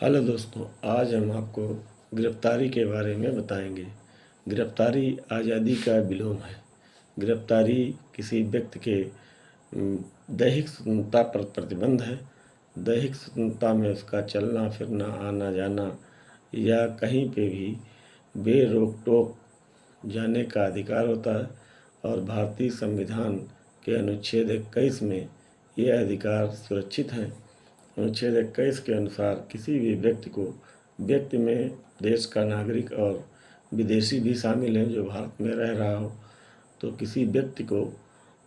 Hello दोस्तों, आज हम आपको गिरफ्तारी के बारे में बताएंगे। गिरफ्तारी आज़ादी का विलोम है। गिरफ्तारी किसी व्यक्ति के दैहिक स्वतंत्रता पर प्रतिबंध है। दैहिक स्वतंत्रता में उसका चलना फिरना, आना जाना या कहीं पे भी बेरोक टोक जाने का अधिकार होता है और भारतीय संविधान के अनुच्छेद 21 में यह अधिकार सुरक्षित हैं। अनुच्छेद 21 के अनुसार किसी भी व्यक्ति में देश का नागरिक और विदेशी भी शामिल हैं जो भारत में रह रहा हो, तो किसी व्यक्ति को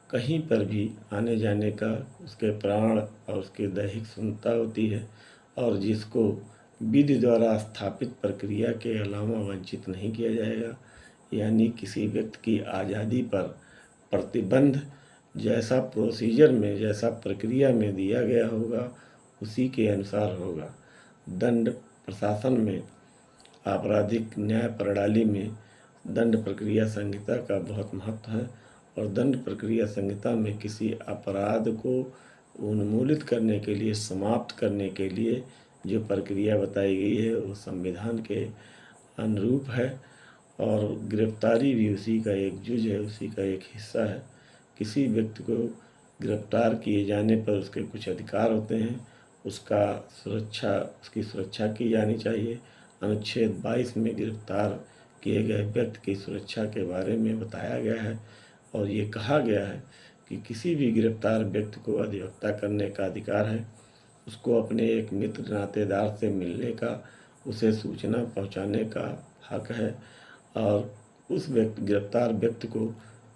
कहीं पर भी आने जाने का उसके प्राण और उसकी दैहिक स्वतंत्रता होती है और जिसको विधि द्वारा स्थापित प्रक्रिया के अलावा वंचित नहीं किया जाएगा। यानी किसी व्यक्ति की आज़ादी पर प्रतिबंध जैसा प्रोसीजर में, जैसा प्रक्रिया में दिया गया होगा उसी के अनुसार होगा। दंड प्रशासन में, आपराधिक न्याय प्रणाली में दंड प्रक्रिया संहिता का बहुत महत्व है और दंड प्रक्रिया संहिता में किसी अपराध को उन्मूलित करने के लिए, समाप्त करने के लिए जो प्रक्रिया बताई गई है वो संविधान के अनुरूप है और गिरफ्तारी भी उसी का एक जुज है, उसी का एक हिस्सा है। किसी व्यक्ति को गिरफ्तार किए जाने पर उसके कुछ अधिकार होते हैं, उसकी सुरक्षा की जानी चाहिए। अनुच्छेद 22 में गिरफ्तार किए गए व्यक्ति की सुरक्षा के बारे में बताया गया है और ये कहा गया है कि किसी भी गिरफ्तार व्यक्ति को अधिवक्ता करने का अधिकार है, उसको अपने एक मित्र नातेदार से मिलने का, उसे सूचना पहुंचाने का हक है और उस गिरफ्तार व्यक्ति को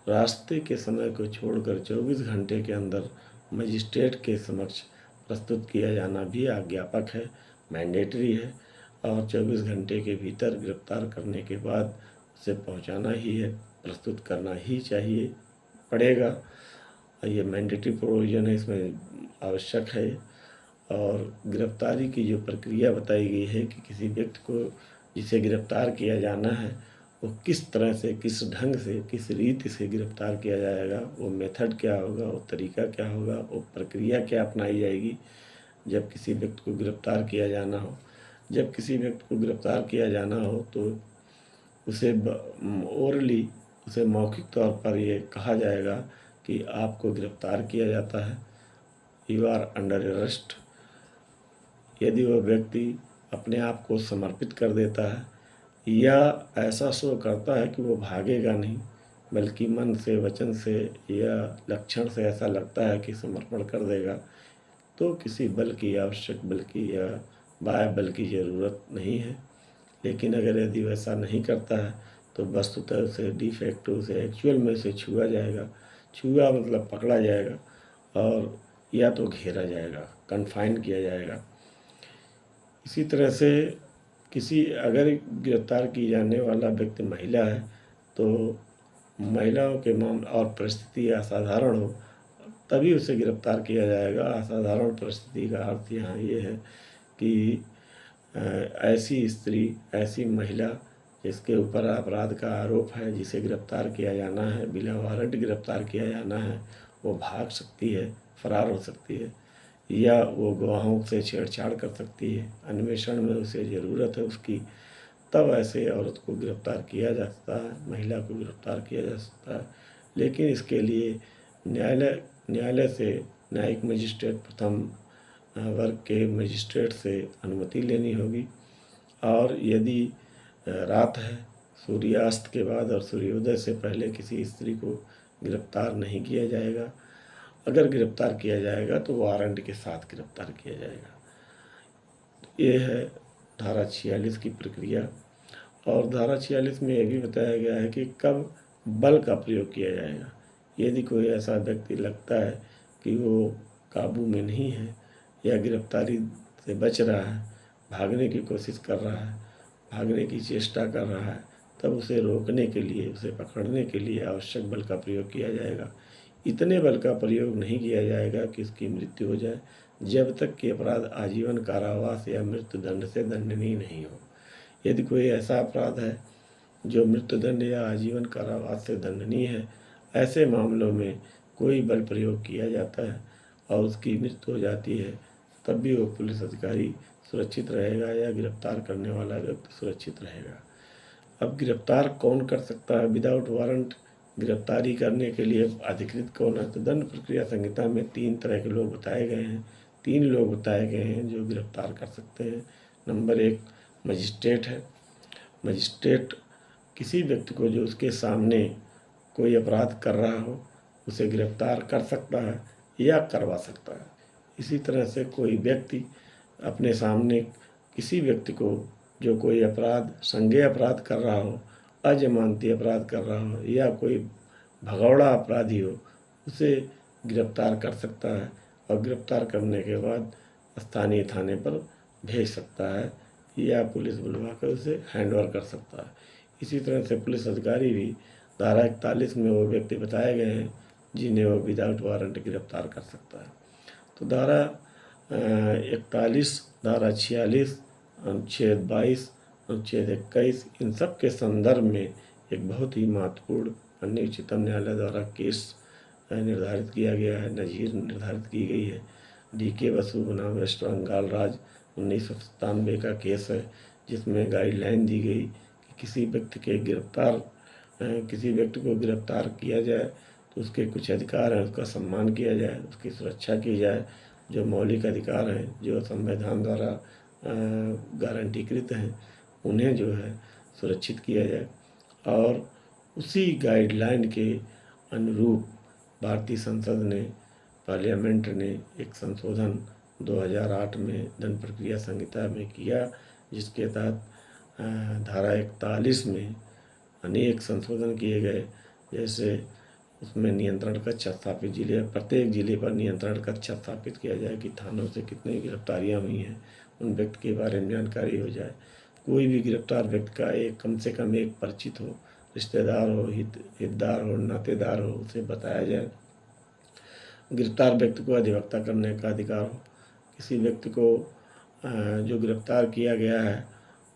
रास्ते के समय को छोड़कर 24 घंटे के अंदर मजिस्ट्रेट के समक्ष प्रस्तुत किया जाना भी आज्ञापक है, मैंडेटरी है और 24 घंटे के भीतर गिरफ्तार करने के बाद उसे पहुंचाना ही है, प्रस्तुत करना ही चाहिए पड़ेगा। ये मैंडेटरी प्रोविज़न है, इसमें आवश्यक है। और गिरफ्तारी की जो प्रक्रिया बताई गई है कि किसी व्यक्ति को जिसे गिरफ्तार किया जाना है वो किस तरह से, किस ढंग से, किस रीति से गिरफ्तार किया जाएगा, वो मेथड क्या होगा, वो तरीका क्या होगा, वो प्रक्रिया क्या अपनाई जाएगी जब किसी व्यक्ति को गिरफ्तार किया जाना हो। जब किसी व्यक्ति को गिरफ्तार किया जाना हो तो उसे ओरली, उसे मौखिक तौर पर ये कहा जाएगा कि आपको गिरफ्तार किया जाता है, यू आर अंडर अरेस्ट। यदि वह व्यक्ति अपने आप को समर्पित कर देता है या ऐसा शो करता है कि वो भागेगा नहीं, बल्कि मन से, वचन से या लक्षण से ऐसा लगता है कि समर्पण कर देगा, तो किसी बल की आवश्यक बल की या बाह्य बल की ज़रूरत नहीं है। लेकिन अगर यदि वैसा नहीं करता है तो वस्तुतः उसे डिफैक्टो, उसे एक्चुअल में उसे छुआ जाएगा। छुआ मतलब पकड़ा जाएगा और या तो घेरा जाएगा, कन्फाइन किया जाएगा। इसी तरह से अगर गिरफ्तार की जाने वाला व्यक्ति महिला है तो महिलाओं के मामले और परिस्थिति असाधारण हो तभी उसे गिरफ्तार किया जाएगा। असाधारण परिस्थिति का अर्थ यहाँ ये है कि ऐसी स्त्री, ऐसी महिला जिसके ऊपर अपराध का आरोप है, जिसे गिरफ्तार किया जाना है, बिना वारंट गिरफ्तार किया जाना है, वो भाग सकती है, फरार हो सकती है या वो गवाहों से छेड़छाड़ कर सकती है, अन्वेषण में उसे ज़रूरत है उसकी, तब ऐसे औरत को गिरफ्तार किया जा सकता है, महिला को गिरफ्तार किया जा सकता है। लेकिन इसके लिए न्यायालय से, न्यायिक मजिस्ट्रेट, प्रथम वर्ग के मजिस्ट्रेट से अनुमति लेनी होगी। और यदि रात है, सूर्यास्त के बाद और सूर्योदय से पहले किसी स्त्री को गिरफ्तार नहीं किया जाएगा। अगर गिरफ्तार किया जाएगा तो वारंट के साथ गिरफ्तार किया जाएगा। ये है धारा 46 की प्रक्रिया। और धारा 46 में यह भी बताया गया है कि कब बल का प्रयोग किया जाएगा। यदि कोई ऐसा व्यक्ति लगता है कि वो काबू में नहीं है या गिरफ्तारी से बच रहा है, भागने की कोशिश कर रहा है, भागने की चेष्टा कर रहा है, तब उसे रोकने के लिए, उसे पकड़ने के लिए आवश्यक बल का प्रयोग किया जाएगा। इतने बल का प्रयोग नहीं किया जाएगा कि उसकी मृत्यु हो जाए, जब तक कि अपराध आजीवन कारावास या मृत्यु दंड से दंडनीय नहीं हो। यदि कोई ऐसा अपराध है जो मृत्युदंड या आजीवन कारावास से दंडनीय है, ऐसे मामलों में कोई बल प्रयोग किया जाता है और उसकी मृत्यु हो जाती है, तब भी वो पुलिस अधिकारी सुरक्षित रहेगा या गिरफ्तार करने वाला व्यक्ति सुरक्षित रहेगा। अब गिरफ्तार कौन कर सकता है विदाउट वारंट? गिरफ्तारी करने के लिए अधिकृत कौन है? तो दंड प्रक्रिया संहिता में 3 तरह के लोग बताए गए हैं, 3 लोग बताए गए हैं जो गिरफ्तार कर सकते हैं। नंबर 1 मजिस्ट्रेट है। मजिस्ट्रेट किसी व्यक्ति को जो उसके सामने कोई अपराध कर रहा हो उसे गिरफ्तार कर सकता है या करवा सकता है। इसी तरह से कोई व्यक्ति अपने सामने किसी व्यक्ति को जो कोई अपराध, संज्ञेय अपराध कर रहा हो, अजमानती अपराध कर रहा हो या कोई भगौड़ा अपराधी हो, उसे गिरफ्तार कर सकता है और गिरफ्तार करने के बाद स्थानीय थाने पर भेज सकता है या पुलिस बुलवा कर उसे हैंडओवर कर सकता है। इसी तरह से पुलिस अधिकारी भी धारा 41 में वो व्यक्ति बताए गए हैं जिन्हें वो विदाउट वारंट गिरफ्तार कर सकता है। तो धारा 41, धारा 46, अनुच्छेद 22, अनुच्छेद 21 इन सब के संदर्भ में एक बहुत ही महत्वपूर्ण माननीय उच्चतम न्यायालय द्वारा केस निर्धारित किया गया है, नज़ीर निर्धारित की गई है। DK बसु बनाम वेस्ट बंगाल राज्य 1997 का केस है, जिसमें गाइडलाइन दी गई कि किसी व्यक्ति को गिरफ्तार किया जाए तो उसके कुछ अधिकार हैं, उसका सम्मान किया जाए, उसकी सुरक्षा की जाए। जो मौलिक अधिकार हैं जो संविधान द्वारा गारंटीकृत हैं उन्हें जो है सुरक्षित किया जाए। और उसी गाइडलाइन के अनुरूप भारतीय संसद ने, पार्लियामेंट ने एक संशोधन 2008 में दंड प्रक्रिया संहिता में किया, जिसके तहत धारा 41 में अनेक संशोधन किए गए। जैसे उसमें नियंत्रण कक्ष स्थापित, प्रत्येक जिले पर नियंत्रण कक्ष स्थापित किया जाए कि थानों से कितनी गिरफ्तारियां हुई हैं, उन व्यक्ति के बारे में जानकारी हो जाए। कोई भी गिरफ्तार व्यक्ति का कम से कम एक परिचित हो, रिश्तेदार हो, हितदार हो, नातेदार हो, उसे बताया जाए। गिरफ्तार व्यक्ति को अधिवक्ता करने का अधिकार हो। किसी व्यक्ति को जो गिरफ्तार किया गया है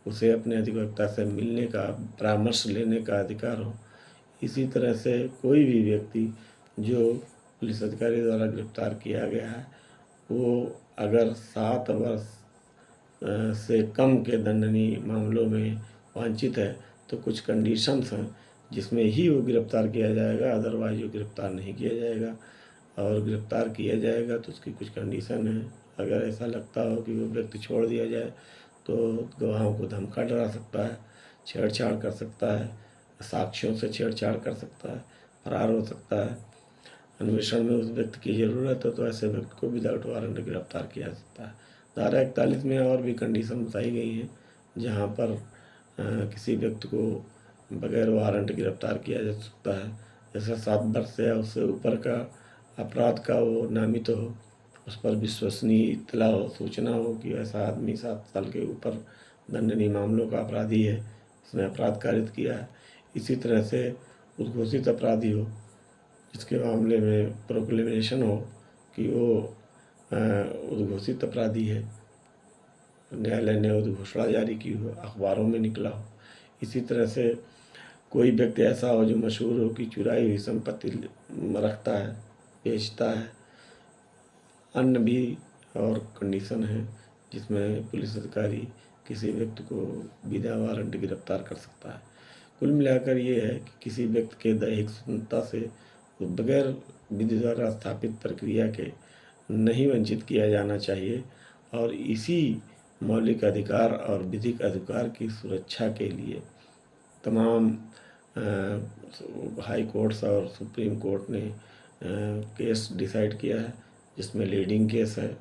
उसे अपने अधिवक्ता से मिलने का, परामर्श लेने का अधिकार हो। इसी तरह से कोई भी व्यक्ति जो पुलिस अधिकारी द्वारा गिरफ्तार किया गया है वो अगर 7 वर्ष से कम के दंडनीय मामलों में वांछित है तो कुछ कंडीशंस हैं जिसमें ही वो गिरफ्तार किया जाएगा, अदरवाइज वो गिरफ्तार नहीं किया जाएगा। और गिरफ्तार किया जाएगा तो उसकी कुछ कंडीशन है। अगर ऐसा लगता हो कि वो व्यक्ति छोड़ दिया जाए तो गवाहों को धमका डरा सकता है, छेड़छाड़ कर सकता है, साक्ष्यों से छेड़छाड़ कर सकता है, फरार हो सकता है। अन्वेषण में उस व्यक्ति की ज़रूरत है तो ऐसे व्यक्ति को विदाउट वारंट गिरफ्तार किया जा सकता है। धारा 41 में और भी कंडीशन बताई गई हैं जहाँ पर किसी व्यक्ति को बगैर वारंट गिरफ्तार किया जा सकता है। जैसे 7 वर्ष या उससे ऊपर का अपराध का वो नामित हो, उस पर विश्वसनीय इत्तला हो, सूचना हो कि ऐसा आदमी 7 साल के ऊपर दंडनीय मामलों का अपराधी है, उसने अपराध कारित किया है। इसी तरह से उद्घोषित अपराधी हो, जिसके मामले में प्रोक्लेमेशन हो कि वो उद्घोषित अपराधी है, न्यायालय ने उद्घोषणा जारी की हो, अखबारों में निकला हो। इसी तरह से कोई व्यक्ति ऐसा हो जो मशहूर हो कि चुराई हुई संपत्ति रखता है, बेचता है। अन्य भी और कंडीशन है जिसमें पुलिस अधिकारी किसी व्यक्ति को बिना वारंट गिरफ्तार कर सकता है। कुल मिलाकर ये है कि किसी व्यक्ति के दैहिक स्वतंत्रता से बगैर विधि द्वारा स्थापित प्रक्रिया के नहीं वंचित किया जाना चाहिए। और इसी मौलिक अधिकार और विधिक अधिकार की सुरक्षा के लिए तमाम हाई कोर्ट्स और सुप्रीम कोर्ट ने केस डिसाइड किया है, जिसमें लीडिंग केस है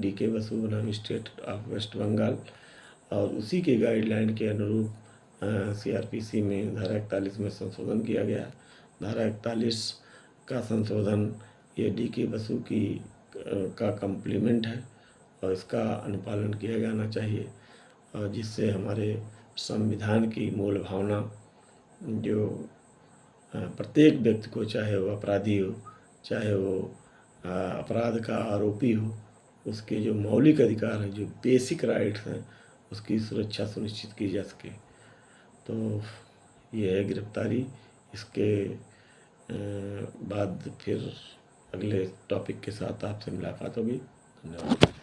DK बसु बनाम स्टेट ऑफ वेस्ट बंगाल। और उसी के गाइडलाइन के अनुरूप CRPC में धारा 41 में संशोधन किया गया। धारा 41 का संशोधन ये DK बसु का कम्प्लीमेंट है और इसका अनुपालन किया जाना चाहिए, और जिससे हमारे संविधान की मूल भावना जो प्रत्येक व्यक्ति को, चाहे वो अपराधी हो, चाहे वो अपराध का आरोपी हो, उसके जो मौलिक अधिकार हैं, जो बेसिक राइट्स हैं, उसकी सुरक्षा सुनिश्चित की जा सके। तो ये है गिरफ्तारी। इसके बाद फिर अगले टॉपिक के साथ आपसे मुलाकात होगी। धन्यवाद।